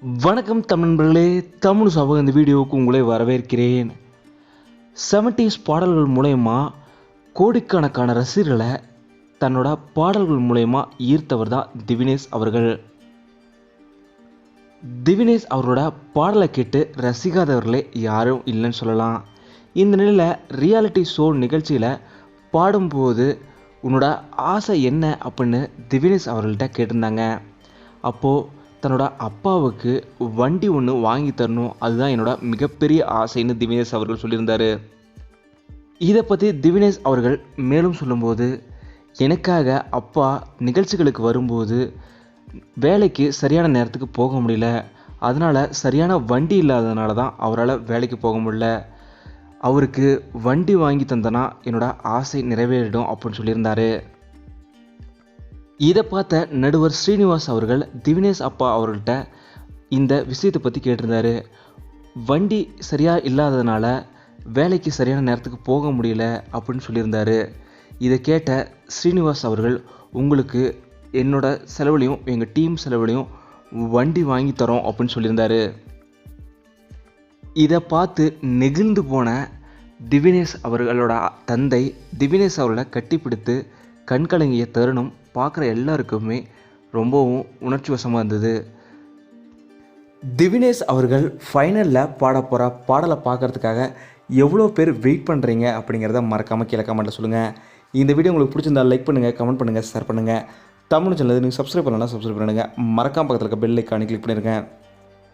வணக்கம் தமிழ் நண்பர்களே, தமிழ் சபக இந்த வீடியோவுக்கு உங்களை வரவேற்கிறேன். 70s பாடல்கள் மூலயமா கோடிக்கணக்கான ரசிகர்களை தன்னோட பாடல்கள் மூலயமா ஈர்த்தவர் தான் திவினேஷ் அவர்கள். திவினேஷ் அவரோட பாடலை கேட்டு ரசிக்காதவர்களே யாரும் இல்லைன்னு சொல்லலாம். இந்த நிலையில் ரியாலிட்டி ஷோ நிகழ்ச்சியில் பாடும்போது உன்னோட ஆசை என்ன அப்படின்னு திவினேஷ் அவர்கள்ட்ட கேட்டிருந்தாங்க. அப்போது தன்னோட அப்பாவுக்கு வண்டி ஒன்று வாங்கி தரணும், அதுதான் என்னோட மிகப்பெரிய ஆசைன்னு திவினேஷ் அவர்கள் சொல்லியிருந்தார். இதை பற்றி திவினேஷ் அவர்கள் மேலும் சொல்லும்போது, எனக்காக அப்பா நிகழ்ச்சிகளுக்கு வரும்போது வேலைக்கு சரியான நேரத்துக்கு போக முடியல, அதனால் சரியான வண்டி இல்லாததுனால தான் அவரால் வேலைக்கு போக முடியல. அவருக்கு வண்டி வாங்கி தந்தனா என்னோட ஆசை நிறைவேறிடும் அப்படின்னு சொல்லியிருந்தார். இதை பார்த்த நடுவர் ஸ்ரீனிவாஸ் அவர்கள் திவினேஷ் அப்பா அவர்கள்ட்ட இந்த விஷயத்தை பற்றி கேட்டிருந்தாரு. வண்டி சரியாக இல்லாததுனால வேலைக்கு சரியான நேரத்துக்கு போக முடியல அப்படின்னு சொல்லியிருந்தாரு. இதை கேட்ட ஸ்ரீனிவாஸ் அவர்கள், உங்களுக்கு என்னோட செலவுலையும் எங்கள் டீம் செலவுலையும் வண்டி வாங்கி தரோம் அப்படின்னு சொல்லியிருந்தாரு. இதை பார்த்து நெகிழ்ந்து போன திவினேஷ் அவர்களோட தந்தை திவினேஷ் அவர்களை கட்டிப்பிடித்து கண்கலங்கிய தருணம் பார்க்குற எல்லாருக்குமே ரொம்பவும் உணர்ச்சி வசமாக இருந்தது. திவினேஷ் அவர்கள் ஃபைனலில் பாட போகிற பாடலை பார்க்குறதுக்காக எவ்வளோ பேர் வெயிட் பண்ணுறீங்க அப்படிங்கிறத மறக்காமல் கீழே கமெண்ட்டில் சொல்லுங்கள். இந்த வீடியோ உங்களுக்கு பிடிச்சிருந்தால் லைக் பண்ணுங்கள், கமெண்ட் பண்ணுங்கள், ஷேர் பண்ணுங்கள். தமிழ் சேனல் நீங்கள் சப்ஸ்கிரைப் பண்ணலாம், சப்ஸ்கிரைப் பண்ணுங்கள். மறக்காம பக்கத்தில் இருக்க பெல் ஐக்கானை கிளிக் பண்ணிடுங்க.